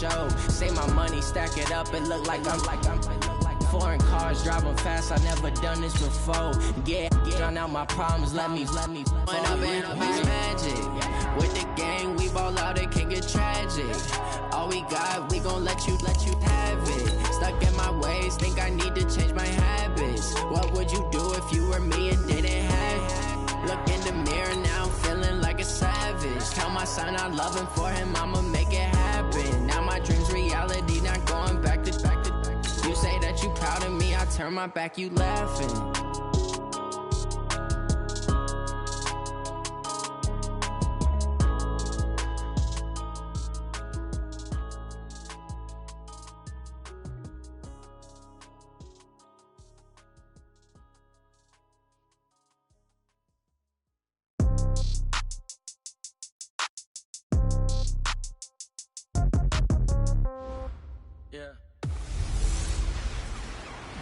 show. Say my money, stack it up, it look like I'm foreign cars, driving fast, I never done this before. Yeah, drown out my problems, let me When up and up is magic. With the gang, we ball out, it can get tragic. All we got, we gon' let you have it. Stuck in my ways, think I need to change my habits. What would you do if you were me and didn't have it? Look in the mirror now, I'm feeling like a savage. Tell my son I love him, for him I'ma make it happen. Now my dream's reality, not going back to. You say that you proud of me, I turn my back, you laughing.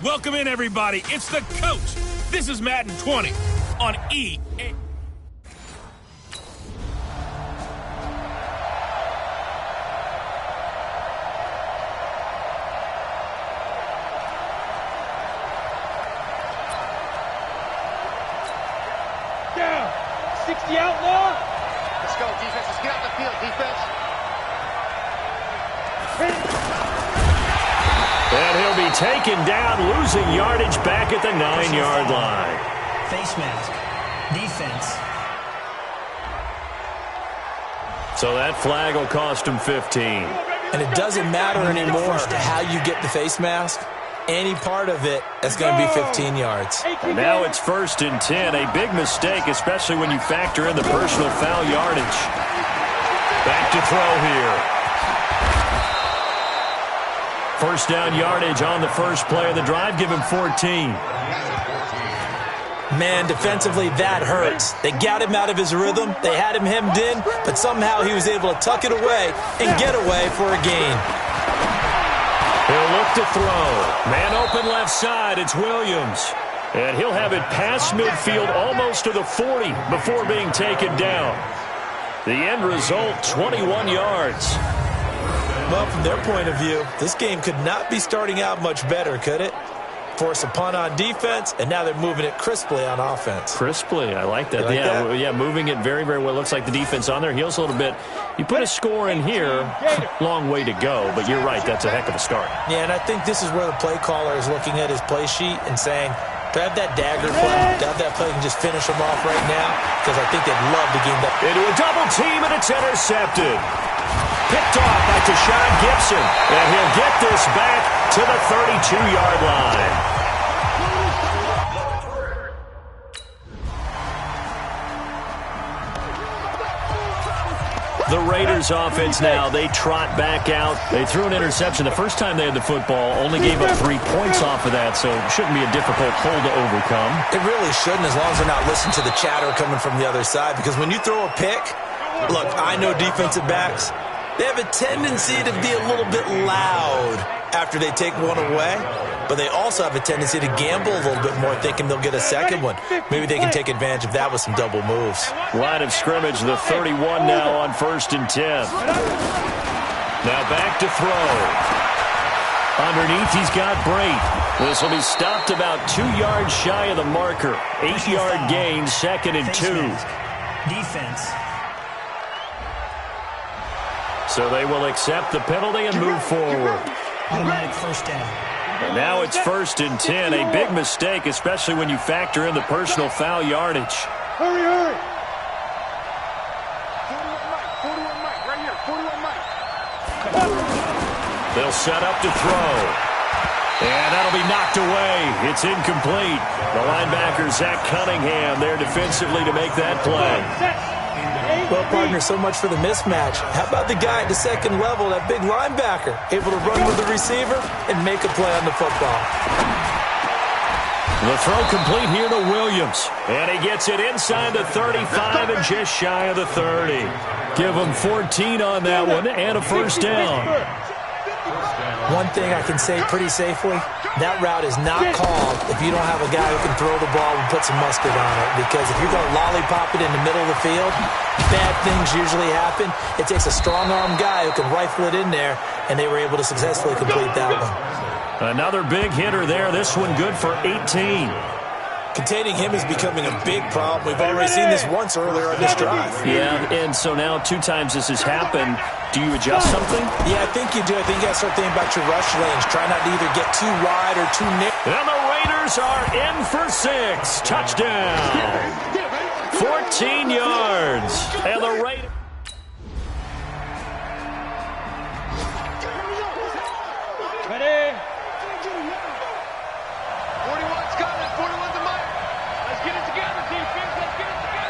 Welcome in, everybody. It's the coach. This is Madden 20 on EA. Down. 60 outlaw. Let's go, defense. Let's get out the field, defense. And he'll be taken down, losing yardage back at the 9-yard line. Face mask. Defense. So that flag will cost him 15. And it doesn't matter anymore how you get the face mask. Any part of it, that's going to be 15 yards. And now it's 1st and 10. A big mistake, especially when you factor in the personal foul yardage. Back to throw here. First down yardage on the first play of the drive. Give him 14. Man, defensively, that hurts. They got him out of his rhythm. They had him hemmed in, but somehow he was able to tuck it away and get away for a gain. He'll look to throw. Man open left side. It's Williams. And he'll have it past midfield almost to the 40 before being taken down. The end result, 21 yards. Well, from their point of view, this game could not be starting out much better, could it? Force a punt on defense, and now they're moving it crisply on offense. Crisply, I like that. Yeah, moving it very, very well. Looks like the defense on their heels a little bit. You put a score in here, long way to go, but you're right, that's a heck of a start. Yeah, and I think this is where the play caller is looking at his play sheet and saying, grab that dagger play, grab that play and just finish them off right now, because I think they'd love to gain that. Into a double team, and it's intercepted. Picked off by Tashawn Gibson, and he'll get this back to the 32-yard line. The Raiders offense now, they trot back out. They threw an interception the first time they had the football, only gave up 3 points off of that, so it shouldn't be a difficult hole to overcome. It really shouldn't, as long as they're not listening to the chatter coming from the other side, because when you throw a pick, look, I know defensive backs, they have a tendency to be a little bit loud after they take one away, but they also have a tendency to gamble a little bit more, thinking they'll get a second one. Maybe they can take advantage of that with some double moves. Line of scrimmage, the 31 now on 1st and 10. Now back to throw. Underneath, he's got Brate. This will be stopped about 2 yards shy of the marker. 8-yard gain, 2nd and 2. Defense. So they will accept the penalty and move forward. Automatic first down. And now it's 1st and 10. A big mistake, especially when you factor in the personal foul yardage. Hurry, hurry. 41 Mike, right here, 41 Mike. They'll set up to throw. And that'll be knocked away. It's incomplete. The linebacker, Zach Cunningham, there defensively to make that play. Well, partner, so much for the mismatch. How about the guy at the second level, that big linebacker, able to run with the receiver and make a play on the football? The throw complete here to Williams. And he gets it inside the 35 and just shy of the 30. Give him 14 on that one and a first down. One thing I can say pretty safely, that route is not called if you don't have a guy who can throw the ball and put some mustard on it. Because if you're going to lollipop it in the middle of the field, bad things usually happen. It takes a strong-arm guy who can rifle it in there, and they were able to successfully complete that one. Another big hitter there. This one good for 18. Containing him is becoming a big problem. We've already seen this once earlier on this drive. Yeah, and so now 2 times this has happened. Do you adjust something? Yeah, I think you do. I think you got to start thinking about your rush lanes. Try not to either get too wide or too narrow. And the Raiders are in for 6. Touchdown. 14 yards. And the Raiders... Ready? 41's coming. 41's a mile. Let's get it together, defense. Let's get it together.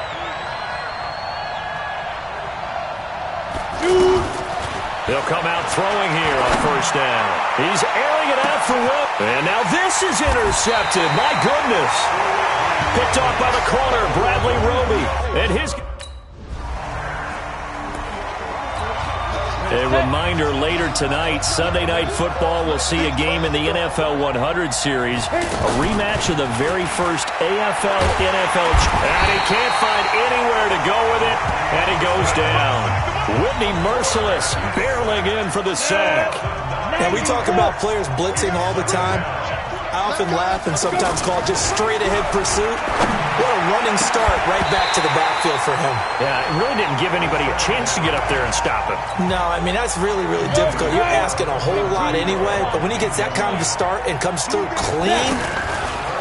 They'll come out throwing here on first down. He's airing it out for one. And now this is intercepted. My goodness. Picked off by the corner, Bradley Roby. And his... A reminder later tonight, Sunday Night Football will see a game in the NFL 100 series, a rematch of the very first AFL-NFL. And he can't find anywhere to go with it, and he goes down. Whitney Merciless barreling in for the sack. Now, we talk about players blitzing all the time. I often laugh and sometimes call it just straight-ahead pursuit. What a running start right back to the backfield for him. Yeah, it really didn't give anybody a chance to get up there and stop him. No, I mean, that's really, really difficult. You're asking a whole lot anyway, but when he gets that kind of a start and comes through clean,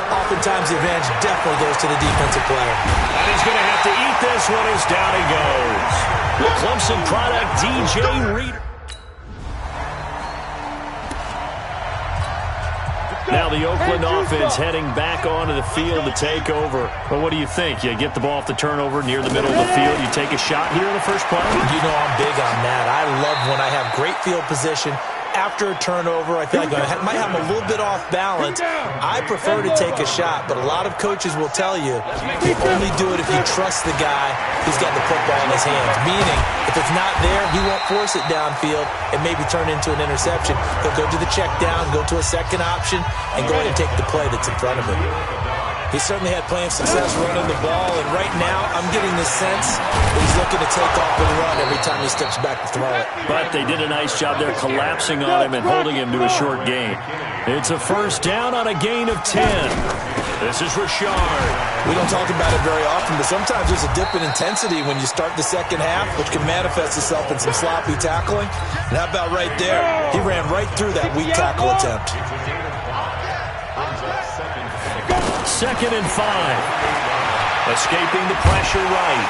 oftentimes the advantage definitely goes to the defensive player. And he's going to have to eat this one as down he goes. The Clemson product, DJ Reader. Now the Oakland offense heading back onto the field to take over. Well, what do you think? You get the ball off the turnover near the middle of the field. You take a shot here in the first play? You know I'm big on that. I love when I have great field position. After a turnover, I feel like I might have a little bit off balance. I prefer to take a shot, but a lot of coaches will tell you only do it if you trust the guy who's got the football in his hands. Meaning, if it's not there, he won't force it downfield and maybe turn into an interception. He'll go to the check down, go to a second option, and go ahead and take the play that's in front of him. He certainly had plenty of success running the ball, and right now I'm getting the sense that he's looking to take off and run every time he steps back to throw it. But they did a nice job there collapsing on him and holding him to a short gain. It's a first down on a gain of 10. This is Rashard. We don't talk about it very often, but sometimes there's a dip in intensity when you start the second half, which can manifest itself in some sloppy tackling. And how about right there? He ran right through that weak tackle attempt. 2nd and 5. Escaping the pressure right.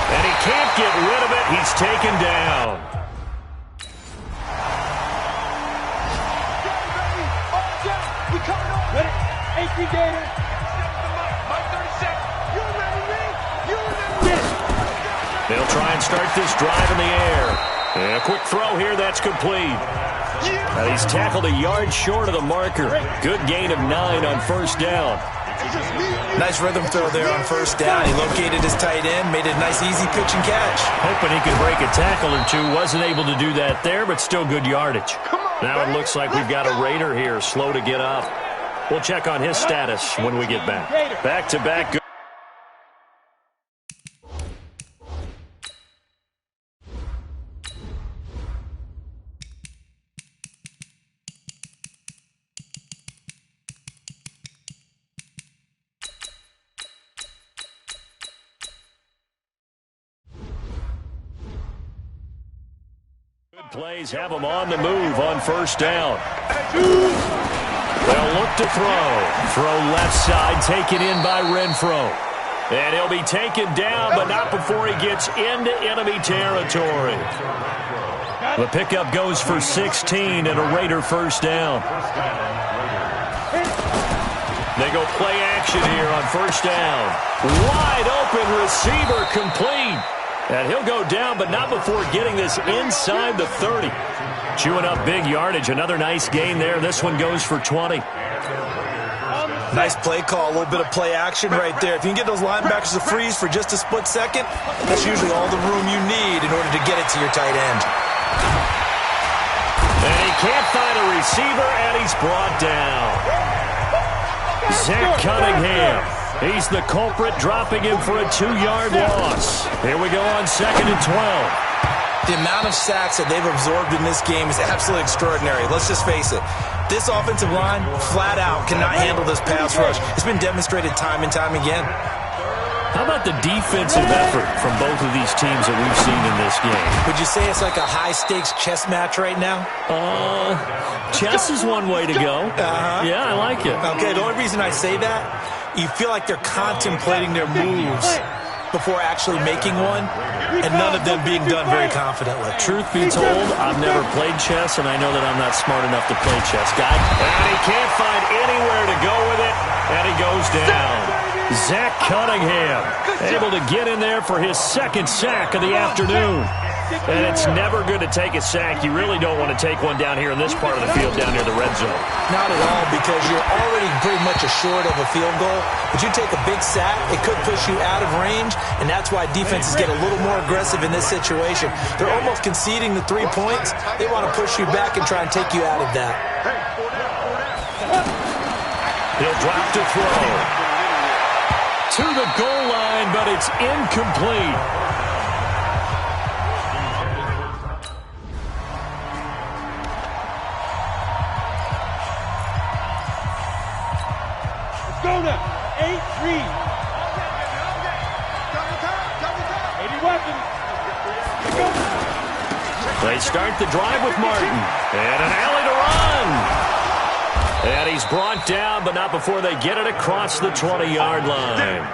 And he can't get rid of it. He's taken down. Ready? 18 Gator. They'll try and start this drive in the air. And a quick throw here. That's complete. He's tackled a yard short of the marker. Good gain of 9 on first down. Nice rhythm throw there on first down. He located his tight end, made it a nice easy pitch and catch. Hoping he could break a tackle or two. Wasn't able to do that there, but still good yardage. Now it looks like we've got a Raider here, slow to get up. We'll check on his status when we get back. Back-to-back. Plays have him on the move on first down. They'll look to throw. Throw left side, taken in by Renfro. And he'll be taken down, but not before he gets into enemy territory. The pickup goes for 16 and a Raider first down. They go play action here on first down. Wide open receiver complete. And he'll go down, but not before getting this inside the 30. Chewing up big yardage. Another nice gain there. This one goes for 20. Nice play call. A little bit of play action right there. If you can get those linebackers to freeze for just a split second, that's usually all the room you need in order to get it to your tight end. And he can't find a receiver, and he's brought down. Zach Cunningham. He's the culprit, dropping him for a 2-yard loss. Here we go on 2nd and 12. The amount of sacks that they've absorbed in this game is absolutely extraordinary. Let's just face it. This offensive line, flat out, cannot handle this pass rush. It's been demonstrated time and time again. How about the defensive effort from both of these teams that we've seen in this game? Would you say it's like a high-stakes chess match right now? Chess is one way to go. Yeah, I like it. Okay, the only reason I say that, you feel like they're contemplating their moves before actually making one, and none of them being done very confidently. Truth be told, I've never played chess, and I know that I'm not smart enough to play chess, guy. And he can't find anywhere to go with it, and he goes down. Zach Cunningham able to get in there for his 2nd sack of the afternoon. And it's never good to take a sack. You really don't want to take one down here in this part of the field, down near the red zone. Not at all, because you're already pretty much assured of a field goal. But you take a big sack, it could push you out of range, and that's why defenses get a little more aggressive in this situation. They're almost conceding the 3 points. They want to push you back and try and take you out of that. He'll drop to throw. To the goal line, but it's incomplete. Go now. 8-3. 80 weapons. They start the drive with Martin. And an alley to run. And he's brought down, but not before they get it across the 20-yard line.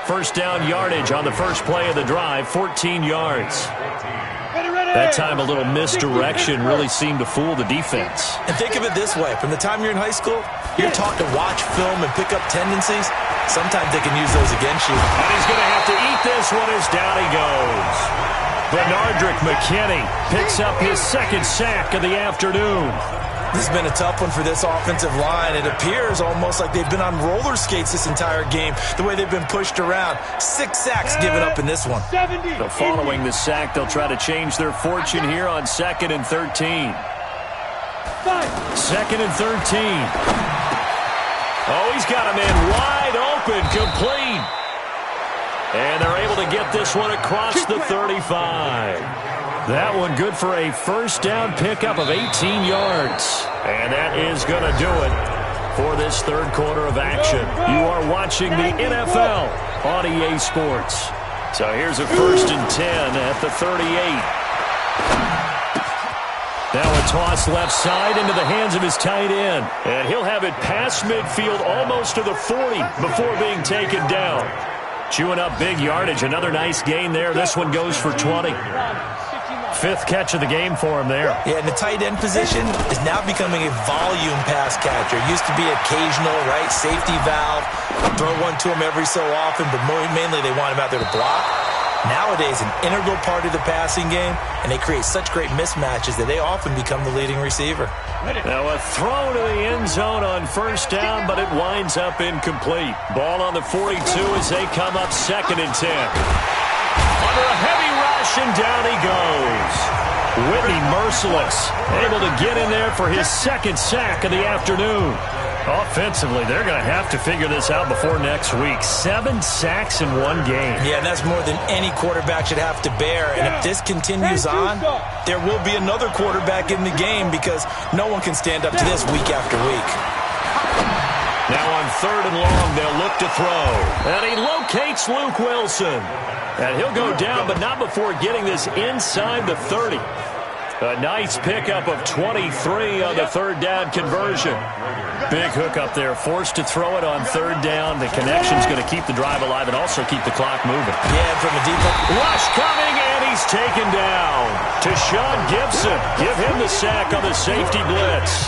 First down yardage on the first play of the drive, 14 yards. That time a little misdirection really seemed to fool the defense. And think of it this way. From the time you're in high school, you're taught to watch film and pick up tendencies. Sometimes they can use those against you. And he's going to have to eat this one as down he goes. Bernardrick McKinney picks up his 2nd sack of the afternoon. This has been a tough one for this offensive line. It appears almost like they've been on roller skates this entire game, the way they've been pushed around. 6 sacks given up in this one. So following the sack, they'll try to change their fortune here on 2nd and 13. 2nd and 13. Oh, he's got a man wide open, complete. And they're able to get this one across the 35. That one good for a first down pickup of 18 yards. And that is going to do it for this 3rd quarter of action. You are watching the NFL on EA Sports. So here's a 1st and 10 at the 38. Now a toss left side into the hands of his tight end. And he'll have it past midfield almost to the 40 before being taken down. Chewing up big yardage. Another nice gain there. This one goes for 20. 5th catch of the game for him there. Yeah, and the tight end position is now becoming a volume pass catcher. It used to be occasional, right, safety valve. Throw one to him every so often, but mainly they want him out there to block. Nowadays, an integral part of the passing game, and they create such great mismatches that they often become the leading receiver. Now a throw to the end zone on first down, but it winds up incomplete. Ball on the 42 as they come up 2nd and 10. Under a heavy rush, and down he goes. Whitney Merciless able to get in there for his 2nd sack of the afternoon. Offensively, they're going to have to figure this out before next week. 7 sacks in one game. Yeah, and that's more than any quarterback should have to bear. And if this continues on, there will be another quarterback in the game because no one can stand up to this week after week. Now on 3rd and long, they'll look to throw. And he locates Luke Wilson. And he'll go down, but not before getting this inside the 30. A nice pickup of 23 on the 3rd down conversion. Big hook up there, forced to throw it on 3rd down. The connection's going to keep the drive alive and also keep the clock moving. Yeah, from a deep rush coming, and he's taken down. To Sean Gibson. Give him the sack on the safety blitz.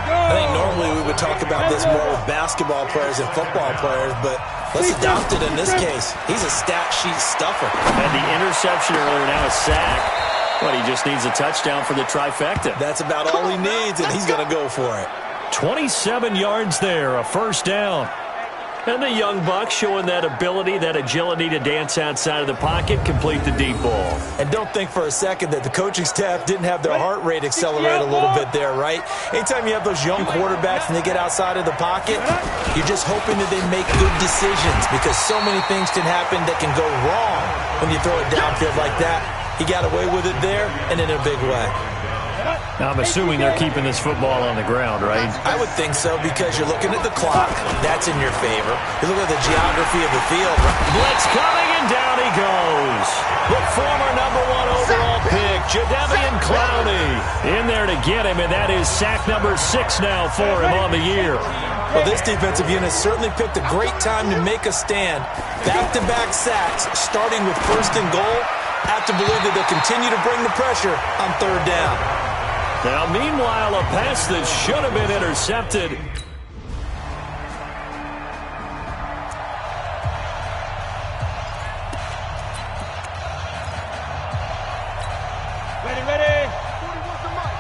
I think normally we would talk about this more with basketball players and football players, but let's adopt it in this case. He's a stat sheet stuffer. And the interception earlier, now a sack. But he just needs a touchdown for the trifecta. That's about all he needs, and he's going to go for it. 27 yards there, a first down. And the young buck showing that ability, that agility to dance outside of the pocket, complete the deep ball. And don't think for a second that the coaching staff didn't have their heart rate accelerate a little bit there, right? Anytime you have those young quarterbacks and they get outside of the pocket, you're just hoping that they make good decisions because so many things can happen that can go wrong when you throw it downfield like that. He got away with it there and in a big way. Now, I'm assuming they're keeping this football on the ground, right? I would think so because you're looking at the clock. That's in your favor. You look at the geography of the field. Blitz coming, and down he goes. The former #1 overall pick, Jadeveon Clowney, in there to get him, and that is sack number 6 now for him on the year. Well, this defensive unit certainly picked a great time to make a stand. Back-to-back sacks, starting with 1st and goal. Have to believe that they'll continue to bring the pressure on 3rd down. Now, meanwhile, a pass that should have been intercepted. Ready. 41's the mic.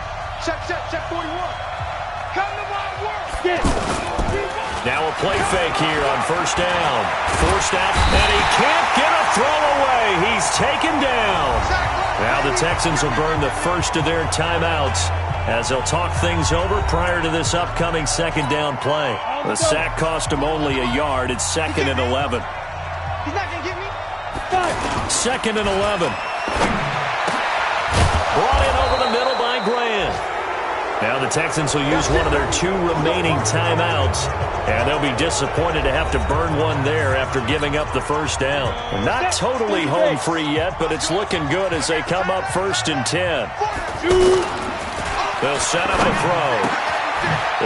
Check 41. Come to my work. Now a play fake here on 1st down. Forced out, and he can't get a throw away. He's taken down. Now the Texans will burn the first of their timeouts as they'll talk things over prior to this upcoming 2nd down play. The sack cost him only a yard. It's 2nd and 11. He's not going to get me. 2nd and 11. Brought in over the middle by Grant. Now the Texans will use one of their 2 remaining timeouts, and they'll be disappointed to have to burn one there after giving up the 1st down. Not totally home free yet, but it's looking good as they come up 1st and 10. They'll set up a throw.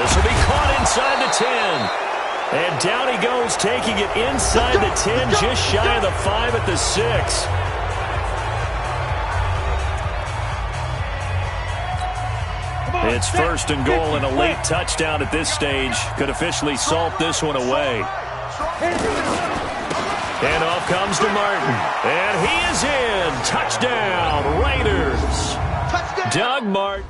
This will be caught inside the 10. And down he goes, taking it inside the 10, just shy of the 5 at the 6. It's 1st and goal and a late touchdown at this stage. Could officially salt this one away. And off comes to Martin. And he is in. Touchdown, Raiders. Doug Martin.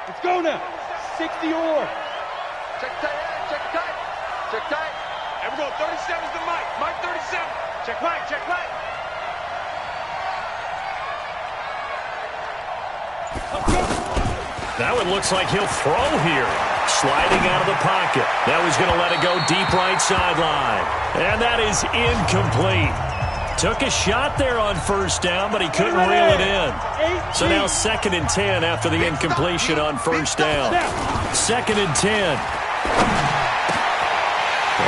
Let's go now. 60 or. Check tight. And we're going 37's the mic. Mike 37. Check right. Now it looks like he'll throw here. Sliding out of the pocket. Now he's going to let it go deep right sideline. And that is incomplete. Took a shot there on 1st down, but he couldn't reel it in. So now 2nd and 10 after the incompletion on 1st down. 2nd and 10.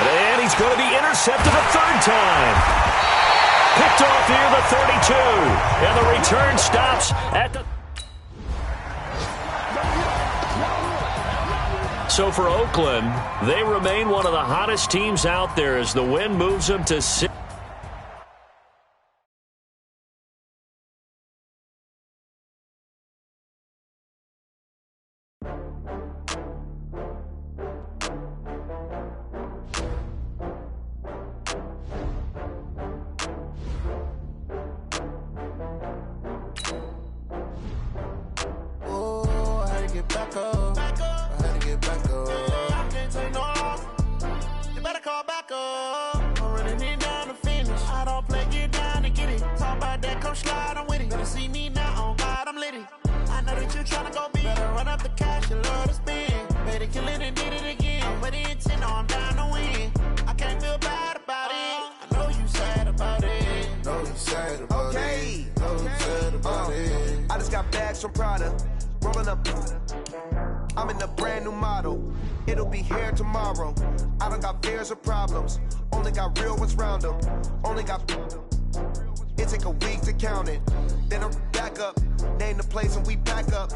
And he's going to be intercepted a 3rd time. Picked off here, the 32. And the return stops at the... So for Oakland, they remain one of the hottest teams out there as the win moves them to 6. I just got bags from Prada, rolling up. I'm in a brand new model. It'll be here tomorrow. I don't got fears or problems. Only got real ones round them. Only got. It take a week to count it. Then I'm back up. Name the place and we back up.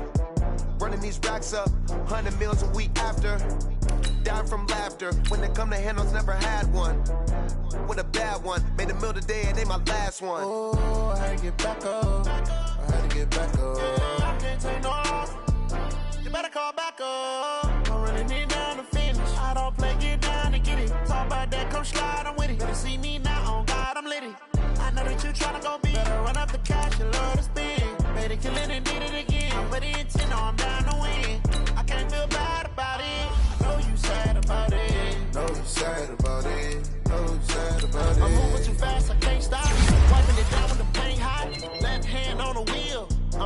Running these racks up. 100 meals a week after. Dying from laughter. When they come to handles, never had one. With a bad one. Made a meal today and they my last one. Oh, I had to get back up. I had to get back up. I can't take no loss. You better call back up. I'm running it down to finish. I don't play, get down to get it. Talk about that, come slide, I'm with it. Better see me now, on God, I'm litty. I know that you tryna go big. Better run up the cash, you love to spend. Made a killing and did it again. But the intent, no, I'm down to win.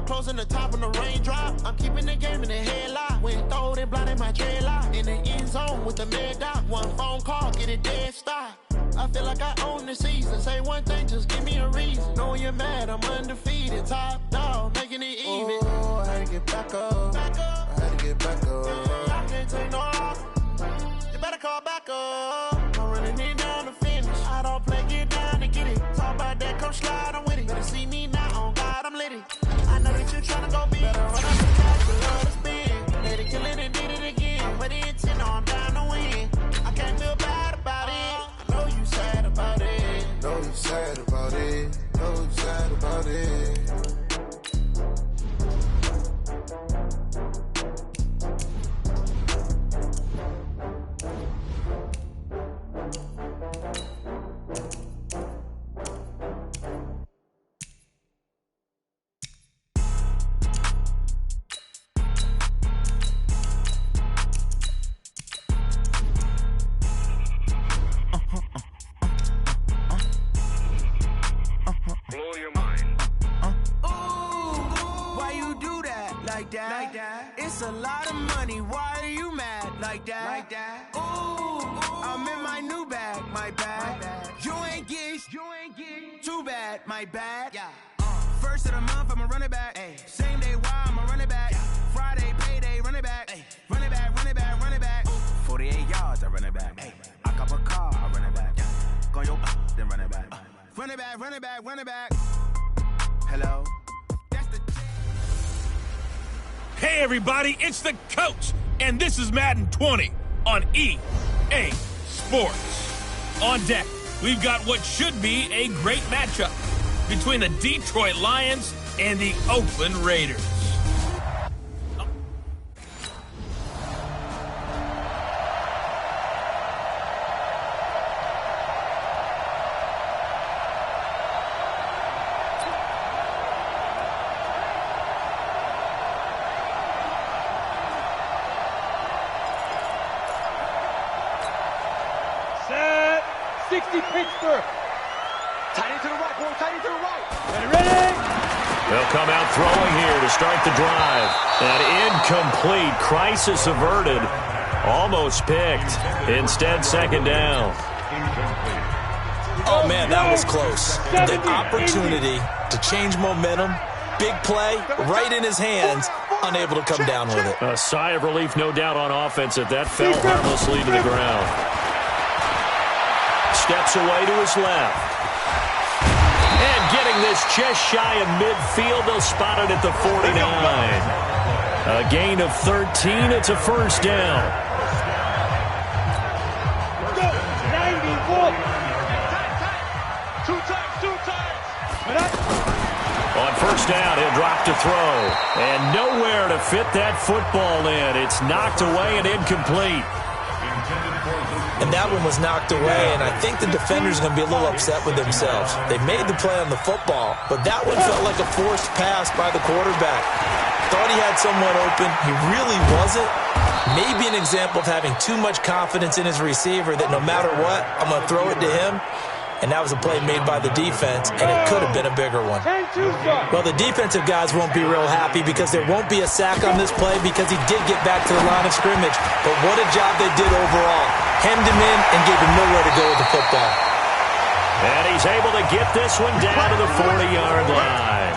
closing the top on the raindrop. I'm keeping the game in the headlock. When throw they blind in my dreadlock. In the end zone with the mad dot. One phone call, get it dead stop. I feel like I own the season. Say one thing, just give me a reason. Knowing you're mad, I'm undefeated. Top dog, making it even. Oh, I had to get back up. I had to get back up. I can't take no off. You better call back up. I'm running it down to finish. I don't play, get down to get it. Talk about that, come slide, I'm with it. Better see me now, on God, I'm lit it. I know that you're trying to go big. Better run up the cash, you love to spin. Let it kill it and did it again. But the intent, no, I'm down to win. I can't feel bad about it. I know you sad about it. Know you sad about it. Know you sad about it. It's a lot of money, why are you mad like that? Ooh, I'm in my new bag, my bad. You ain't get too bad, my bad. First of the month, I'ma run it back. Same day, why I'ma run it back. Friday, payday, run it back. Run it back, run it back, run it back. 48 yards, I run it back. I cop a car, I run it back. Go yo, then run it back. Run it back, run it back, run it back. Hello? Hey everybody, it's the coach, and this is Madden 20 on EA Sports. On deck, we've got what should be a great matchup between the Detroit Lions and the Oakland Raiders. Pittsburgh. Tight end to the right, boy. Tight end to the right. Ready? They'll come out throwing here to start the drive. An incomplete, crisis averted. Almost picked. Instead, second down. Oh, man, that was close. The opportunity to change momentum, big play, right in his hands, unable to come down with it. A sigh of relief, no doubt, on offense if that fell harmlessly to the ground. Steps away to his left. And getting this just shy of midfield, they'll spot it at the 49. A gain of 13, it's a first down. Go, 91. Two times. On first down, he'll drop to throw. And nowhere to fit that football in. It's knocked away and incomplete. And that one was knocked away, and I think the defender's going to be a little upset with themselves. They made the play on the football, but that one felt like a forced pass by the quarterback. Thought he had someone open. He really wasn't. Maybe an example of having too much confidence in his receiver that no matter what, I'm going to throw it to him. And that was a play made by the defense, and it could have been a bigger one. Well, the defensive guys won't be real happy because there won't be a sack on this play because he did get back to the line of scrimmage. But what a job they did overall. Hemmed him in and gave him nowhere to go with the football. And he's able to get this one down to the 40-yard line.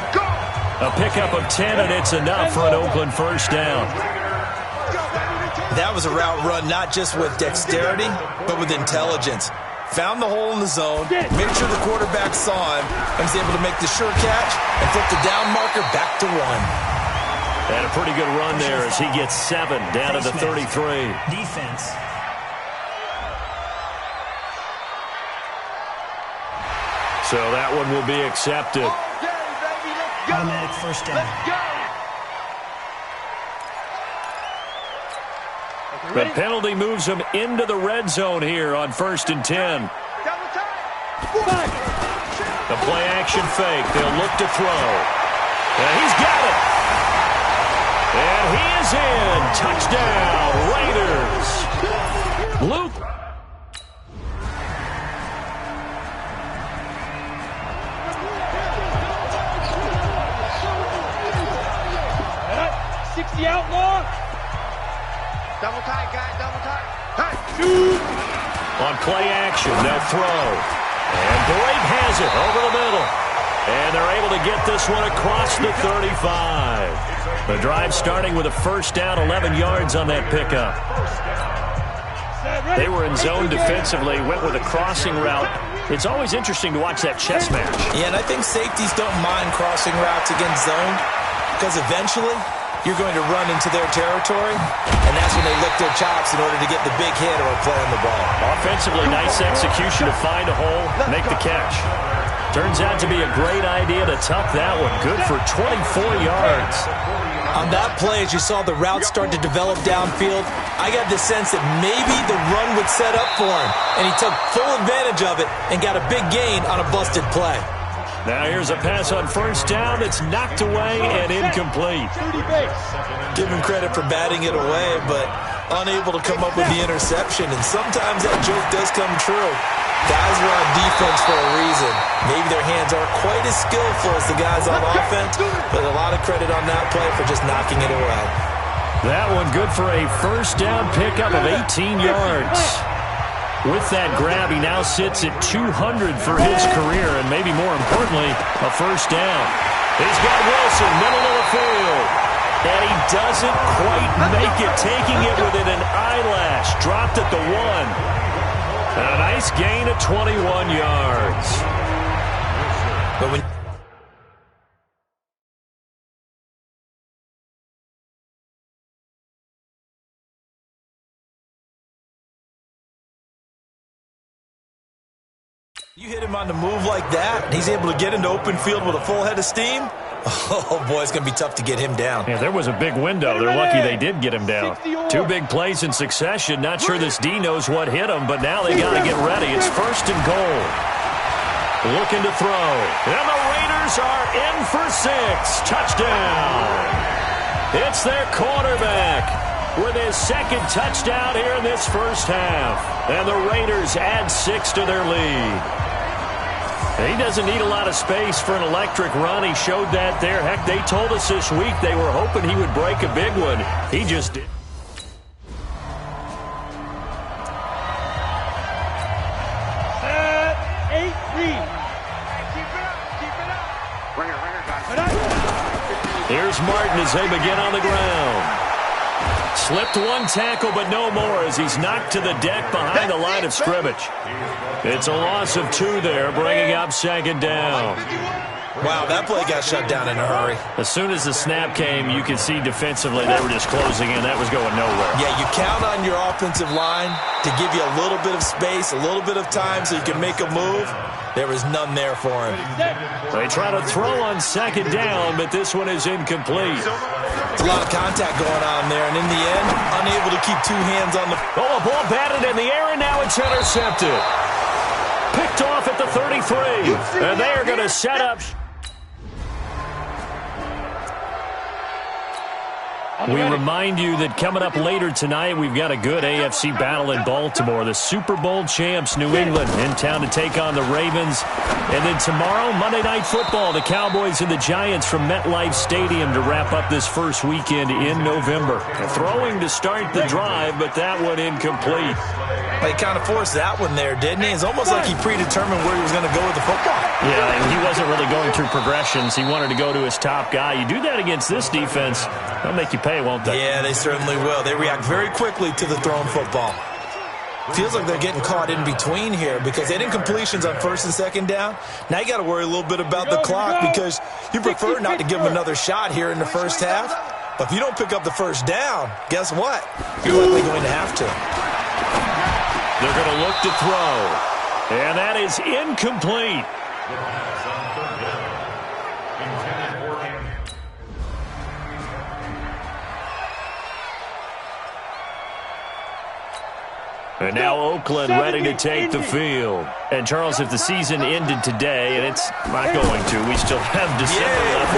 A pickup of 10, and it's enough for an Oakland first down. That was a route run not just with dexterity, but with intelligence. Found the hole in the zone, made sure the quarterback saw him, and was able to make the sure catch and flip the down marker back to 1. And a pretty good run there as he gets 7 down to the 33. Defense. So that one will be accepted. Automatic first down. The penalty moves him into the red zone here on 1st and 10. The play action fake. They'll look to throw. And he's got it. And he is in. Touchdown, Raiders. Luke. the outlaw. Double tight, guys, double tight. Hey, Shoot. On play action, they'll throw. And Boyd has it over the middle. And they're able to get this one across the 35. The drive starting with a first down, 11 yards on that pickup. They were in zone defensively, went with a crossing route. It's always interesting to watch that chess match. Yeah, and I think safeties don't mind crossing routes against zone because eventually you're going to run into their territory, and that's when they lick their chops in order to get the big hit or play on the ball. Offensively, nice execution to find a hole, make the catch. Turns out to be a great idea to tuck that one. Good for 24 yards. On that play, as you saw the route start to develop downfield, I got the sense that maybe the run would set up for him, and he took full advantage of it and got a big gain on a busted play. Now here's a pass on first down that's knocked away and incomplete. Give him credit for batting it away, but unable to come up with the interception, and sometimes that joke does come true. Guys are on defense for a reason. Maybe their hands aren't quite as skillful as the guys on offense, but a lot of credit on that play for just knocking it away. That one good for a first down pickup of 18 yards. With that grab, he now sits at 200 for his career, and maybe more importantly, a first down. He's got Wilson, middle of the field. And he doesn't quite make it, taking it within an eyelash. Dropped at the 1. A nice gain of 21 yards. But when you hit him on the move like that, and he's able to get into open field with a full head of steam, oh boy, it's going to be tough to get him down. Yeah, there was a big window. They're lucky they did get him down. 2 big plays in succession. Not sure this D knows what hit him, but now they got to get ready. It's first and goal. Looking to throw. And the Raiders are in for 6. Touchdown. It's their quarterback with his second touchdown here in this first half. And the Raiders add 6 to their lead. He doesn't need a lot of space for an electric run. He showed that there. Heck, they told us this week they were hoping he would break a big one. He just did. Set 8-3. keep it up, keep it up. Ringer, guys. Here's Martin as they begin on the ground. Slipped one tackle, but no more as he's knocked to the deck behind the line of scrimmage. It's a loss of 2 there, bringing up second down. Wow, that play got shut down in a hurry. As soon as the snap came, you could see defensively they were just closing in. That was going nowhere. Yeah, you count on your offensive line to give you a little bit of space, a little bit of time so you can make a move. There was none there for him. They try to throw on second down, but this one is incomplete. There's a lot of contact going on there, and in the end, unable to keep 2 hands on the... Oh, a ball batted in the air, and now it's intercepted. Picked off at the 33, and they are going to set up... We remind you that coming up later tonight, we've got a good AFC battle in Baltimore. The Super Bowl champs, New England, in town to take on the Ravens. And then tomorrow, Monday Night Football, the Cowboys and the Giants from MetLife Stadium to wrap up this first weekend in November. Throwing to start the drive, but that one incomplete. He kind of forced that one there, didn't he? It's almost like he predetermined where he was going to go with the football. Yeah, and he wasn't really going through progressions. He wanted to go to his top guy. You do that against this defense, they'll make you pay, won't they? Yeah, they certainly will. They react very quickly to the thrown football. Feels like they're getting caught in between here because they didn't completions on first and second down. Now you got to worry a little bit about the clock because you prefer not to give them another shot here in the first half. But if you don't pick up the first down, guess what? You're likely going to have to. They're going to look to throw. And that is incomplete. And now Oakland ready to take the field. And, Charles, if the season ended today, and it's not going to, we still have December left.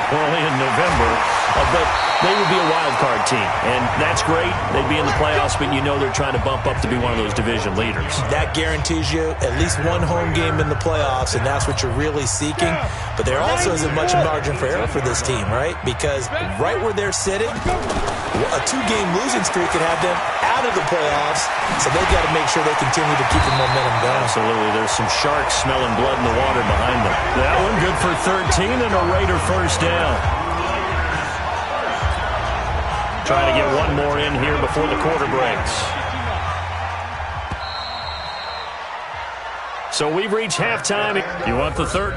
We're only in November. But they would be a wild card team. And that's great. They'd be in the playoffs, but you know they're trying to bump up to be one of those division leaders. That guarantees you at least one home game in the playoffs, and that's what you're really seeking. But there also isn't much margin for error for this team, right? Because right where they're sitting, a 2-game losing streak could have them out of the playoffs, so they've got to make sure they continue to keep the momentum going. Absolutely. There's some sharks smelling blood in the water behind them. That one good for 13 and a Raider first down. Trying to get one more in here before the quarter breaks. So we've reached halftime. You want the third?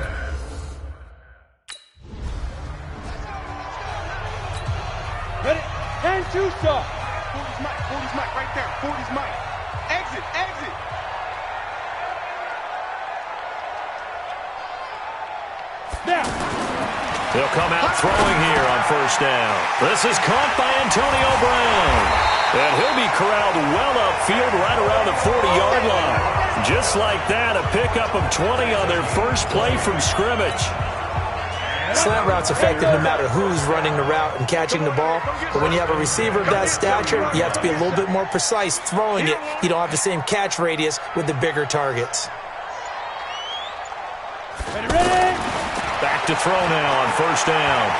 Ready? And two, sir. 40's Mike, right there. 40's Mike. Exit. Now. They'll come out throwing here on first down. This is caught by Antonio Brown. And he'll be corralled well upfield right around the 40-yard line. Just like that, a pickup of 20 on their first play from scrimmage. Slant route's effective no matter who's running the route and catching the ball. But when you have a receiver of that stature, you have to be a little bit more precise throwing it. You don't have the same catch radius with the bigger targets. Ready? Back to throw now on first down.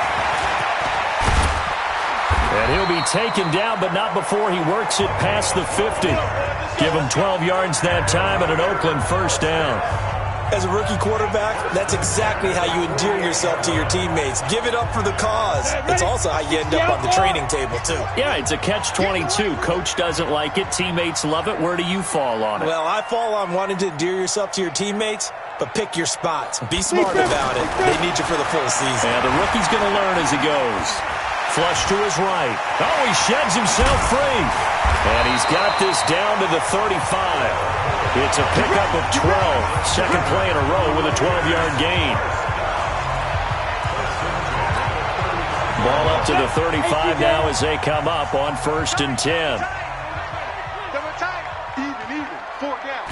And he'll be taken down, but not before he works it past the 50. Give him 12 yards that time and an Oakland first down. As a rookie quarterback, that's exactly how you endear yourself to your teammates. Give it up for the cause. It's also how you end up on the training table, too. Yeah, it's a catch-22. Coach doesn't like it. Teammates love it. Where do you fall on it? Well, I fall on wanting to endear yourself to your teammates, but pick your spots. Be smart about it. They need you for the full season. Yeah, the rookie's going to learn as he goes. Flush to his right. Oh, he sheds himself free. And he's got this down to the 35. It's a pickup of 12. Second play in a row with a 12-yard gain. Ball up to the 35 now as they come up on first and 10. Even. 4 down.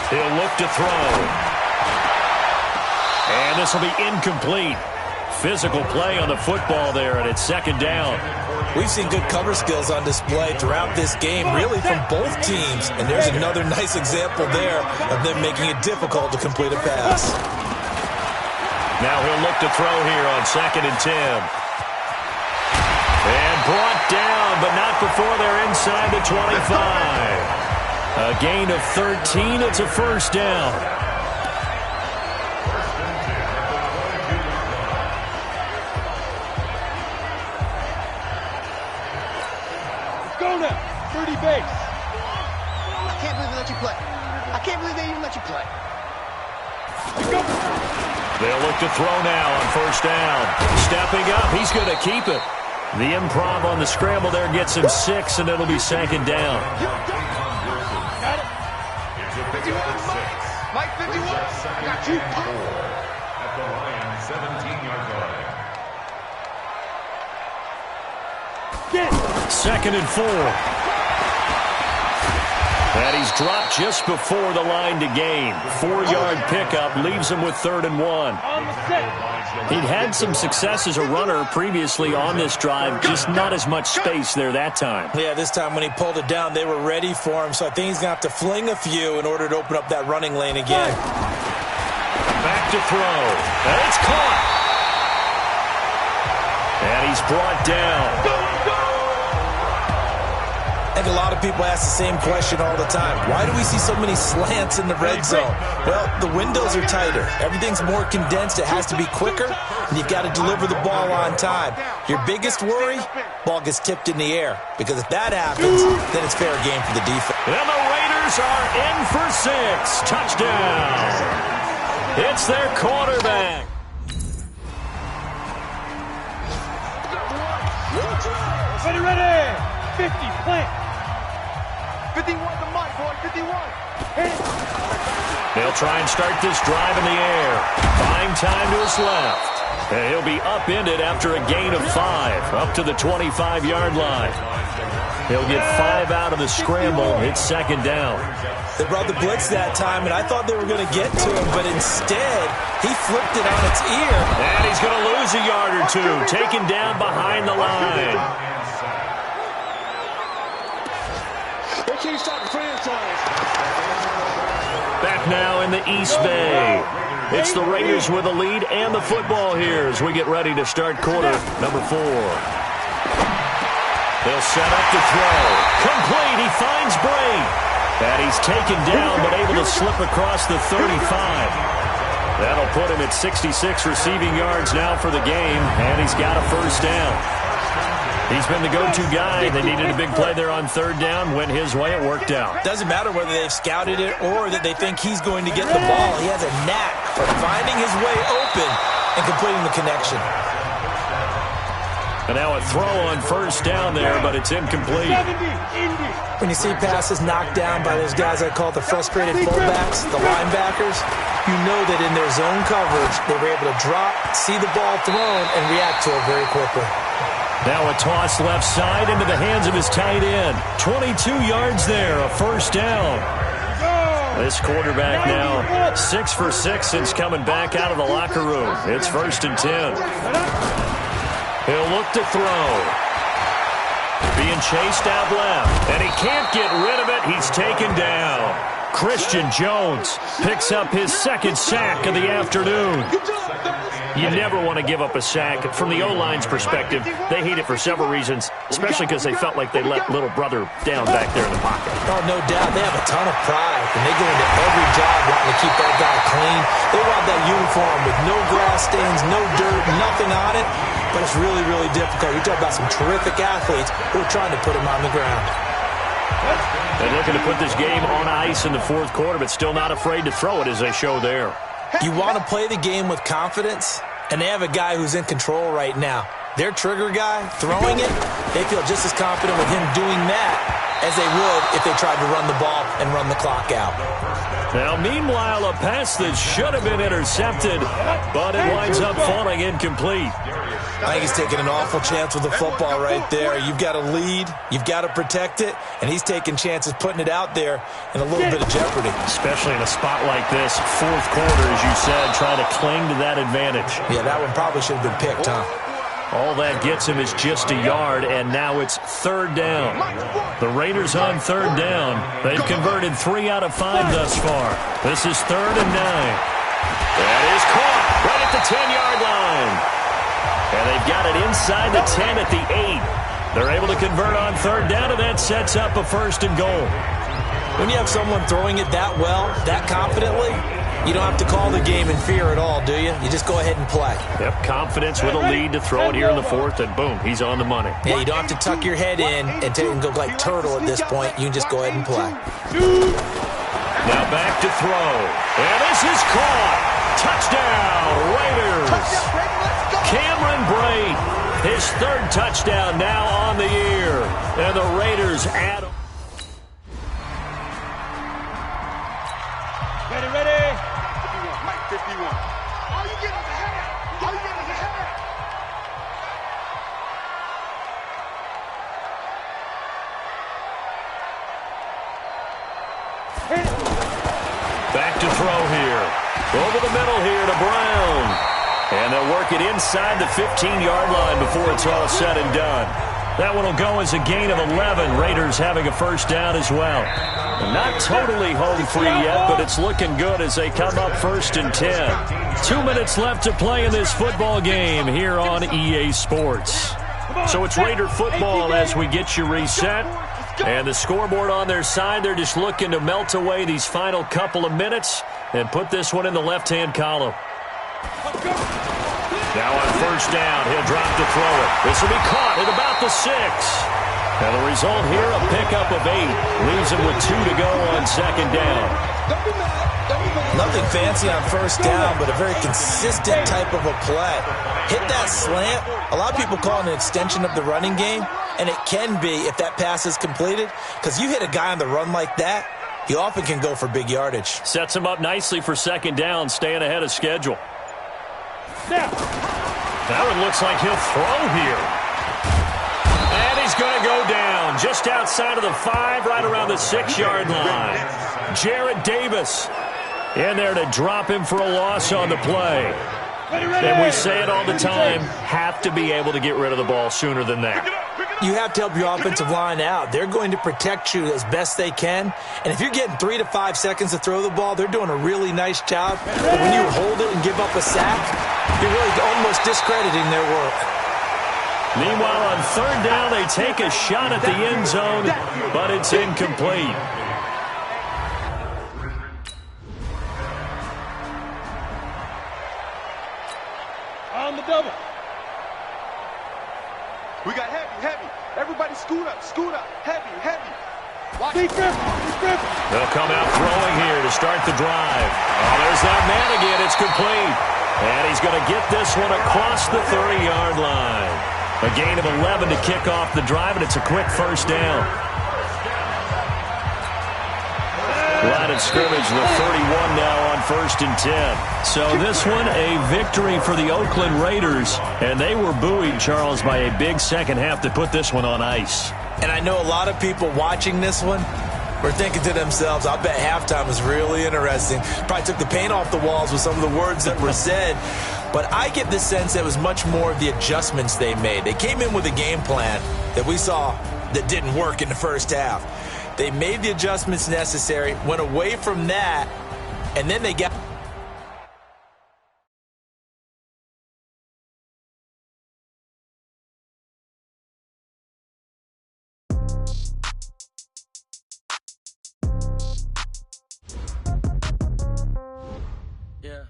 He'll look to throw. And this will be incomplete. Physical play on the football there, and it's second down. We've seen good cover skills on display throughout this game, really from both teams. And there's another nice example there of them making it difficult to complete a pass. Now he'll look to throw here on second and 10. And brought down, but not before they're inside the 25. A gain of 13. It's a first down. Base. I can't believe they let you play. I can't believe they even let you play. They'll look to throw now on first down. Stepping up, he's going to keep it. The improv on the scramble there gets him 6, and it'll be second down. Got it. 51, Mike 51. Got you. At the line, 17-yard line. Second and 4. And he's dropped just before the line to gain. 4-yard pickup leaves him with 3rd and 1. He'd had some success as a runner previously on this drive, just not as much space there that time. Yeah, this time when he pulled it down, they were ready for him, so I think he's going to have to fling a few in order to open up that running lane again. Back to throw. And it's caught. And he's brought down. I think a lot of people ask the same question all the time. Why do we see so many slants in the red zone? Well, the windows are tighter. Everything's more condensed. It has to be quicker, and you've got to deliver the ball on time. Your biggest worry, ball gets tipped in the air, because if that happens, then it's fair game for the defense. And the Raiders are in for 6. Touchdown. It's their quarterback. Ready. 50, plant. 51 to Mike, boy, 51. They'll try and start this drive in the air. Buying time to his left. And he'll be upended after a gain of 5, up to the 25-yard line. He'll get 5 out of the scramble. It's second down. They brought the blitz that time, and I thought they were going to get to him, but instead, he flipped it on its ear. And he's going to lose a yard or two, taken down behind the line. Back now in the East Bay. It's the Raiders with a lead and the football here as we get ready to start quarter number 4. They'll set up to throw. Complete. He finds Bray. And he's taken down but able to slip across the 35. That'll put him at 66 receiving yards now for the game, and he's got a first down. He's been the go-to guy. They needed a big play there on third down. Went his way. It worked out. Doesn't matter whether they've scouted it or that they think he's going to get the ball. He has a knack for finding his way open and completing the connection. And now a throw on first down there, but it's incomplete. When you see passes knocked down by those guys I call the frustrated fullbacks, the linebackers, you know that in their zone coverage, they were able to drop, see the ball thrown, and react to it very quickly. Now a toss left side into the hands of his tight end. 22 yards there, a first down. This quarterback now 6 for 6 since coming back out of the locker room. It's 1st and 10. He'll look to throw. Being chased out left, and he can't get rid of it. He's taken down. Christian Jones picks up his 2nd sack of the afternoon. You never want to give up a sack. From the O-line's perspective, they hate it for several reasons, especially because they felt like they let little brother down back there in the pocket. Oh, no doubt. They have a ton of pride, and they go into every job wanting to keep that guy clean. They want that uniform with no grass stains, no dirt, nothing on it, but it's really, really difficult. You talk about some terrific athletes who are trying to put him on the ground. They're looking to put this game on ice in the 4th quarter, but still not afraid to throw it as they show there. You want to play the game with confidence, and they have a guy who's in control right now. Their trigger guy, throwing it, they feel just as confident with him doing that as they would if they tried to run the ball and run the clock out. Now, meanwhile, a pass that should have been intercepted, but it winds up falling incomplete. I think he's taking an awful chance with the football right there. You've got to lead, you've got to protect it, and he's taking chances putting it out there in a little bit of jeopardy. Especially in a spot like this, 4th quarter, as you said, trying to cling to that advantage. Yeah, that one probably should have been picked, huh? All that gets him is just a yard, and now it's 3rd down. The Raiders on 3rd down. They've converted 3 out of 5 thus far. This is 3rd and 9. That is caught right at the 10-yard line. And they've got it inside the 10 at the 8. They're able to convert on 3rd down, and that sets up a 1st and goal. When you have someone throwing it that well, that confidently, you don't have to call the game in fear at all, do you? You just go ahead and play. Yep, confidence with a lead to throw it here in the 4th, and boom, he's on the money. Yeah, you don't have to tuck your head in and go like turtle at this point. You can just go ahead and play. Now back to throw. And this is caught. Touchdown, Raiders. Cameron Bray, his 3rd touchdown now on the year. And the Raiders add. Ready. 51, Mike 51. All you get is a hand. All you get is a hand. Back to throw here. Over the middle here to Brown. And they'll work it inside the 15-yard line before it's all said and done. That one will go as a gain of 11. Raiders having a first down as well. Not totally home free yet, but it's looking good as they come up 1st and 10. 2 minutes left to play in this football game here on EA Sports. So it's Raider football as we get you reset. And the scoreboard on their side, they're just looking to melt away these final couple of minutes and put this one in the left-hand column. Now on 1st down, he'll drop to throw it. This will be caught at about the 6. And the result here, a pickup of 8. Leaves him with 2 to go on 2nd down. Nothing fancy on 1st down, but a very consistent type of a play. Hit that slant. A lot of people call it an extension of the running game, and it can be if that pass is completed, because you hit a guy on the run like that, he often can go for big yardage. Sets him up nicely for 2nd down, staying ahead of schedule. Now. That one looks like he'll throw here. And he's going to go down just outside of the 5, right around the 6-yard line. Jarrett Davis in there to drop him for a loss on the play. And we say it all the time, have to be able to get rid of the ball sooner than that. You have to help your offensive line out. They're going to protect you as best they can. And if you're getting 3 to 5 seconds to throw the ball, they're doing a really nice job. But when you hold it and give up a sack, you're really almost discrediting their work. Meanwhile, on 3rd down, they take a shot at the end zone, but it's incomplete. On the double. We got heavy. Everybody scoot up. Heavy. Watch Be careful. They'll come out throwing here to start the drive. Oh, there's that man again. It's complete. And he's going to get this one across the 30-yard line. A gain of 11 to kick off the drive, and it's a quick 1st down. Line of scrimmage, the 31 now on 1st and 10. So this one, a victory for the Oakland Raiders. And they were buoyed, Charles, by a big second half to put this one on ice. And I know a lot of people watching this one were thinking to themselves, I bet halftime was really interesting. Probably took the paint off the walls with some of the words that were said. But I get the sense that it was much more of the adjustments they made. They came in with a game plan that we saw that didn't work in the first half. They made the adjustments necessary, went away from that, and then they got... Yeah.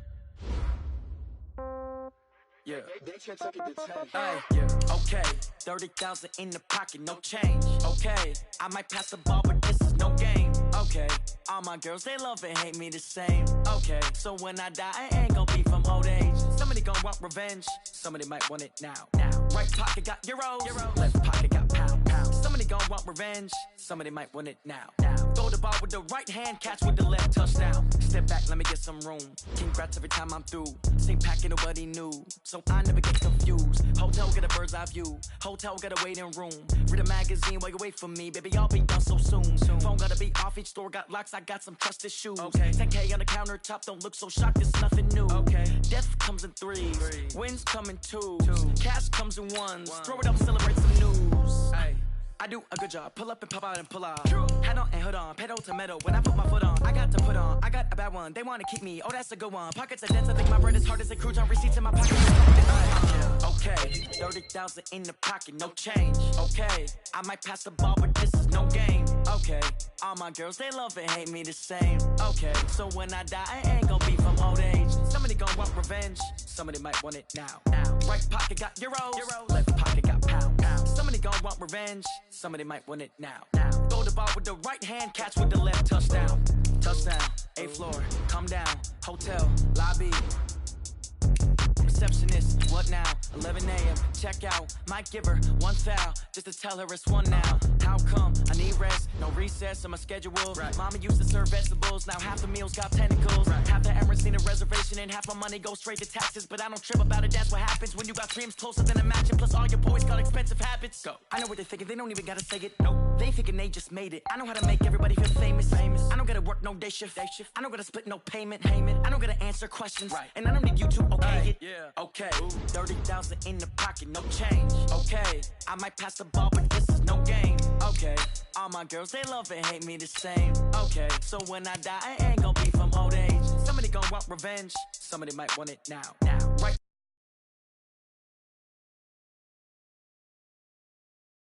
Okay. 30,000 in the pocket, no change. Okay. I might pass the ball, but this is no game. Okay. All my girls, they love and hate me the same. Okay. So when I die, I ain't gonna be from old age. Somebody gonna want revenge. Somebody might want it now. Right pocket got euros. Left pocket got pound. Somebody gonna want revenge. Somebody might want it now. Throw the ball with the right hand, catch with the left, touchdown. Step back, let me get some room. Congrats every time I'm through. Same packet, nobody knew. So I never get confused. Hotel get a bird's eye view. Hotel got a waiting room. Read a magazine while you wait for me. Baby, I'll be done so soon. Phone gotta be off, each store got locks. I got some trusted shoes. Okay. 10K on the countertop, don't look so shocked, it's nothing new. Okay. Death comes in threes. Wins come in twos. Cash comes in ones. Throw it up, celebrate some news. Ay. I do a good job, pull up and pop out and pull out. Hat on and hood on, pedal to metal. When I put my foot on, I got to put on. I got a bad one, they wanna keep me. Oh, that's a good one. Pockets are dense, I think my bread is hard as a cruise on receipts in my pocket. Okay, 30,000 in the pocket, no change. Okay, I might pass the ball, but this is no game. Okay, all my girls, they love and hate me the same. Okay, so when I die, I ain't gonna be from old age. Somebody gonna want revenge, somebody might want it now. Right pocket got euros, left pocket got pound. Somebody gonna want revenge, somebody might want it now. Throw the ball with the right hand, catch with the left, touchdown. Touchdown, 8th floor, come down, hotel, lobby. Receptionist, what now? 11 a.m. check out. Might give her one foul just to tell her it's one now. How come? I need rest, no recess on my schedule. Right. Mama used to serve vegetables, now half the meals got tentacles. Right. Half the errands need a reservation and half my money goes straight to taxes. But I don't trip about it, that's what happens when you got dreams closer than a match. And plus all your boys got expensive habits. Go. I know what they're thinking, they don't even gotta say it. Nope. They thinking they just made it. I know how to make everybody feel famous. I don't gotta work no day shift. I don't gotta split no payment. I don't gotta answer questions. Right. And I don't need you to okay it. Yeah. Okay, 30,000 in the pocket, no change. Okay, I might pass the ball, but this is no game. Okay, all my girls, they love and hate me the same. Okay, so when I die, I ain't gonna be from old age. Somebody gonna want revenge, somebody might want it now. Right